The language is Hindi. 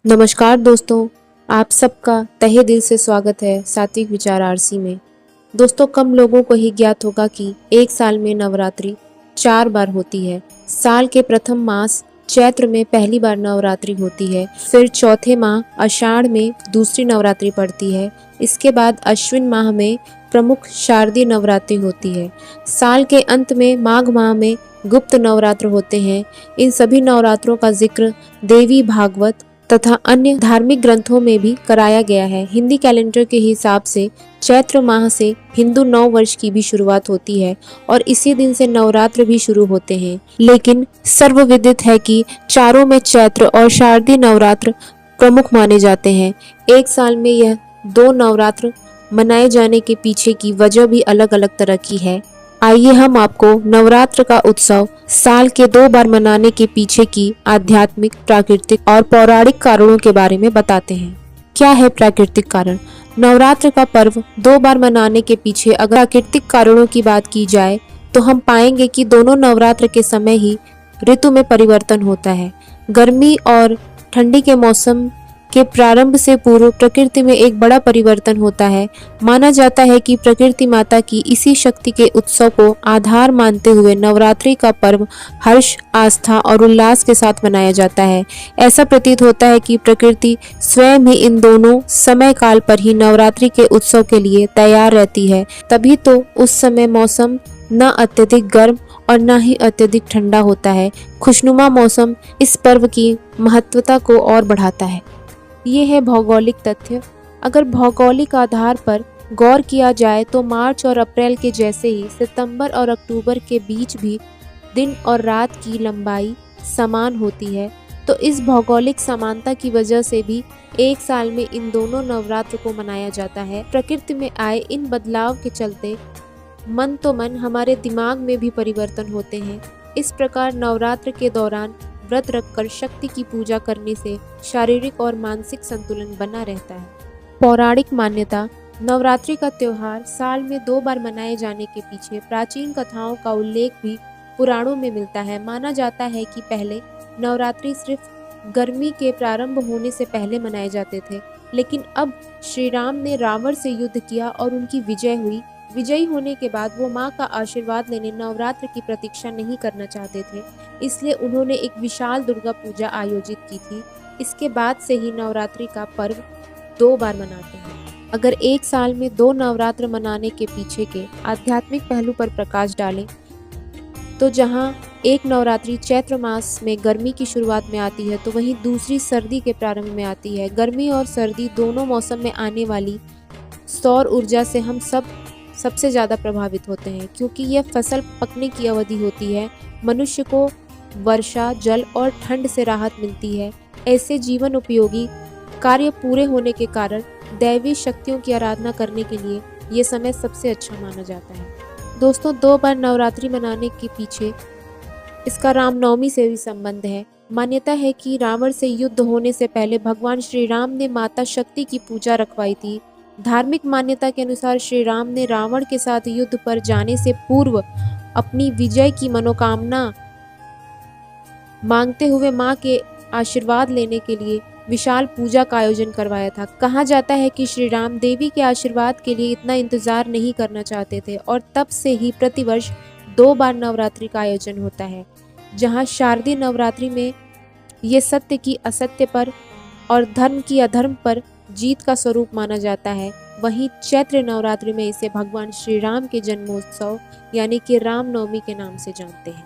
नमस्कार दोस्तों, आप सबका तहे दिल से स्वागत है सात्विक विचार आरसी में। दोस्तों, कम लोगों को ही ज्ञात होगा कि एक साल में नवरात्रि 4 बार होती है। साल के प्रथम मास चैत्र में पहली बार नवरात्रि होती है, फिर चौथे माह आषाढ़ में दूसरी नवरात्रि पड़ती है। इसके बाद अश्विन माह में प्रमुख शारदीय नवरात्रि होती है। साल के अंत में माघ माह में गुप्त नवरात्र होते हैं। इन सभी नवरात्रों का जिक्र देवी भागवत तथा अन्य धार्मिक ग्रंथों में भी कराया गया है। हिंदी कैलेंडर के हिसाब से चैत्र माह से हिंदू नव वर्ष की भी शुरुआत होती है और इसी दिन से नवरात्र भी शुरू होते हैं। लेकिन सर्वविदित है कि चारों में चैत्र और शारदीय नवरात्र प्रमुख माने जाते हैं। एक साल में यह 2 नवरात्र मनाए जाने के पीछे की वजह भी अलग अलग तरह की है। आइए हम आपको नवरात्र का उत्सव साल के 2 बार मनाने के पीछे की आध्यात्मिक, प्राकृतिक और पौराणिक कारणों के बारे में बताते हैं। क्या है प्राकृतिक कारण? नवरात्र का पर्व 2 बार मनाने के पीछे अगर प्राकृतिक कारणों की बात की जाए तो हम पाएंगे कि दोनों नवरात्र के समय ही ऋतु में परिवर्तन होता है। गर्मी और ठंडी के मौसम के प्रारंभ से पूर्व प्रकृति में एक बड़ा परिवर्तन होता है। माना जाता है कि प्रकृति माता की इसी शक्ति के उत्सव को आधार मानते हुए नवरात्रि का पर्व हर्ष, आस्था और उल्लास के साथ मनाया जाता है। ऐसा प्रतीत होता है कि प्रकृति स्वयं ही इन दोनों समय काल पर ही नवरात्रि के उत्सव के लिए तैयार रहती है। तभी तो उस समय मौसम न अत्यधिक गर्म और न ही अत्यधिक ठंडा होता है। खुशनुमा मौसम इस पर्व की महत्वता को और बढ़ाता है। ये है भौगोलिक तथ्य। अगर भौगोलिक आधार पर गौर किया जाए तो मार्च और अप्रैल के जैसे ही सितंबर और अक्टूबर के बीच भी दिन और रात की लंबाई समान होती है। तो इस भौगोलिक समानता की वजह से भी एक साल में इन दोनों नवरात्र को मनाया जाता है। प्रकृति में आए इन बदलाव के चलते मन तो मन हमारे दिमाग में भी परिवर्तन होते हैं। इस प्रकार नवरात्र के दौरान व्रत रखकर शक्ति की पूजा करने से शारीरिक और मानसिक संतुलन बना रहता है। पौराणिक मान्यता। नवरात्रि का त्योहार साल में 2 बार मनाए जाने के पीछे प्राचीन कथाओं का उल्लेख भी पुराणों में मिलता है। माना जाता है कि पहले नवरात्रि सिर्फ गर्मी के प्रारंभ होने से पहले मनाए जाते थे, लेकिन अब श्री राम ने रावण से युद्ध किया और उनकी विजय हुई। विजयी होने के बाद वो माँ का आशीर्वाद लेने नवरात्र की प्रतीक्षा नहीं करना चाहते थे, इसलिए उन्होंने एक विशाल दुर्गा पूजा आयोजित की थी। इसके बाद से ही नवरात्रि का पर्व 2 बार मनाते हैं। अगर एक साल में 2 नवरात्र मनाने के पीछे के आध्यात्मिक पहलू पर प्रकाश डालें तो जहाँ एक नवरात्रि चैत्र मास में गर्मी की शुरुआत में आती है तो वहीं दूसरी सर्दी के प्रारंभ में आती है। गर्मी और सर्दी दोनों मौसम में आने वाली सौर ऊर्जा से हम सबसे ज़्यादा प्रभावित होते हैं, क्योंकि यह फसल पकने की अवधि होती है। मनुष्य को वर्षा, जल और ठंड से राहत मिलती है। ऐसे जीवन उपयोगी कार्य पूरे होने के कारण दैवी शक्तियों की आराधना करने के लिए ये समय सबसे अच्छा माना जाता है। दोस्तों, 2 बार नवरात्रि मनाने के पीछे इसका रामनवमी से भी संबंध है। मान्यता है कि रावण से युद्ध होने से पहले भगवान श्री राम ने माता शक्ति की पूजा रखवाई थी। धार्मिक मान्यता के अनुसार श्री राम ने रावण के साथ युद्ध पर जाने से पूर्व अपनी विजय की मनोकामना मांगते हुए मां के आशीर्वाद लेने के लिए विशाल पूजा का आयोजन करवाया था। कहा जाता है कि श्री राम देवी के आशीर्वाद के लिए इतना इंतजार नहीं करना चाहते थे और तब से ही प्रतिवर्ष 2 बार नवरात्रि का आयोजन होता है। जहां शारदीय नवरात्रि में ये सत्य की असत्य पर और धर्म की अधर्म पर जीत का स्वरूप माना जाता है, वहीं चैत्र नवरात्रि में इसे भगवान श्री राम के जन्मोत्सव यानी कि रामनवमी के नाम से जानते हैं।